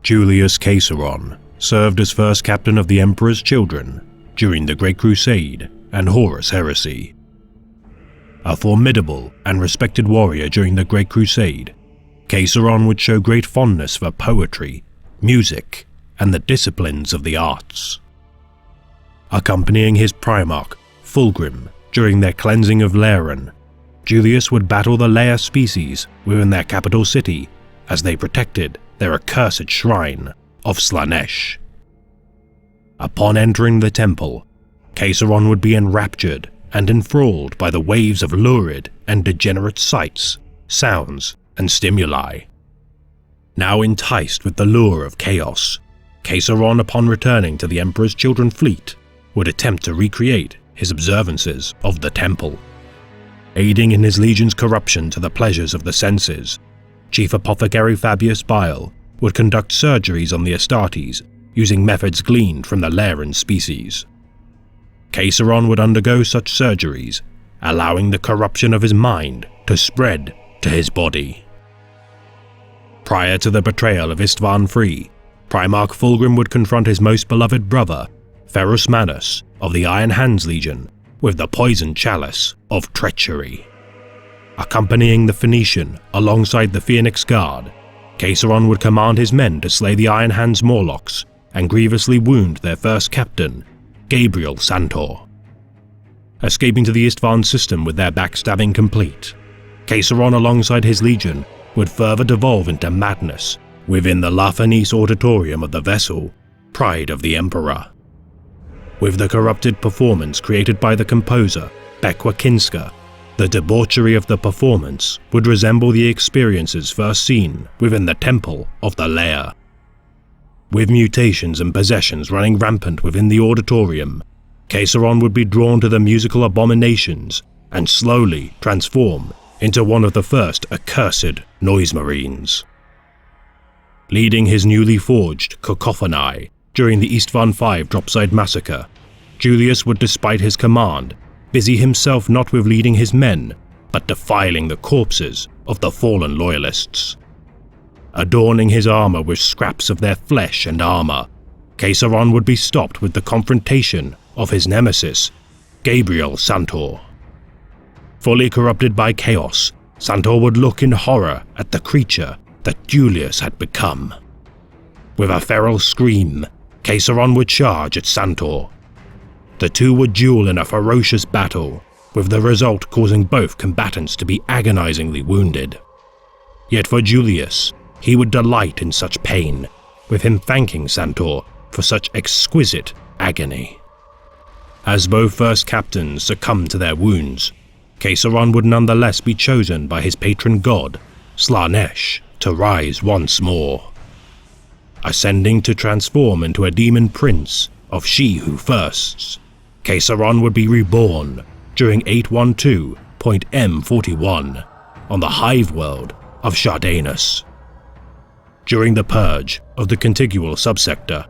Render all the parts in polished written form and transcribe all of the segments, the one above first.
Julius Caesarion served as first captain of the Emperor's Children during the Great Crusade and Horus Heresy. A formidable and respected warrior during the Great Crusade, Caesarion would show great fondness for poetry, music, and the disciplines of the arts. Accompanying his Primarch, Fulgrim, during their cleansing of Lairan, Julius would battle the Leia species within their capital city as they protected their accursed shrine of Slaanesh. Upon entering the temple, Caesarion would be enraptured and enthralled by the waves of lurid and degenerate sights, sounds, and stimuli. Now enticed with the lure of chaos, Caesarion, upon returning to the Emperor's Children fleet, would attempt to recreate his observances of the temple. Aiding in his legion's corruption to the pleasures of the senses, Chief Apothecary Fabius Bile would conduct surgeries on the Astartes using methods gleaned from the Lairan species. Caesarion would undergo such surgeries, allowing the corruption of his mind to spread to his body. Prior to the betrayal of Istvan III, Primarch Fulgrim would confront his most beloved brother, Ferrus Manus of the Iron Hands Legion, with the poisoned chalice of treachery. Accompanying the Phoenician alongside the Phoenix Guard, Caesarion would command his men to slay the Iron Hands Morlocks and grievously wound their first captain, Gabriel Santor. Escaping to the Istvan system with their backstabbing complete, Caesarion alongside his legion would further devolve into madness within the La Fenice auditorium of the vessel, Pride of the Emperor. With the corrupted performance created by the composer, Bekwa Kinska, the debauchery of the performance would resemble the experiences first seen within the Temple of the Lair. With mutations and possessions running rampant within the auditorium, Caesarion would be drawn to the musical abominations and slowly transform into one of the first accursed noise marines. Leading his newly forged Cacophony during the Istvan V Dropside Massacre, Julius would, despite his command, busy himself not with leading his men, but defiling the corpses of the fallen loyalists. Adorning his armor with scraps of their flesh and armor, Caesarion would be stopped with the confrontation of his nemesis, Gabriel Santor. Fully corrupted by chaos, Santor would look in horror at the creature that Julius had become. With a feral scream, Caesarion would charge at Santor. The two would duel in a ferocious battle, with the result causing both combatants to be agonizingly wounded. Yet for Julius, he would delight in such pain, with him thanking Santor for such exquisite agony. As both first captains succumbed to their wounds, Caesarion would nonetheless be chosen by his patron god, Slaanesh, to rise once more. Ascending to transform into a demon prince of She Who Firsts, Caesarion would be reborn during 812.M41 on the hive world of Shardanus. During the purge of the contiguous subsector,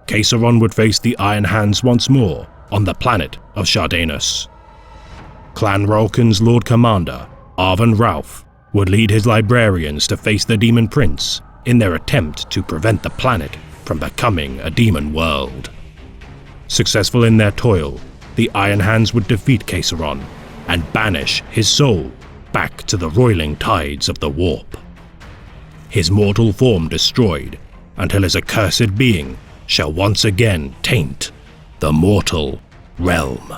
Caesarion would face the Iron Hands once more on the planet of Shardanus. Clan Ralkan's Lord Commander, Arvin Ralph, would lead his librarians to face the Demon Prince in their attempt to prevent the planet from becoming a demon world. Successful in their toil, the Iron Hands would defeat Caesarion and banish his soul back to the roiling tides of the warp. His mortal form destroyed until his accursed being shall once again taint the mortal realm.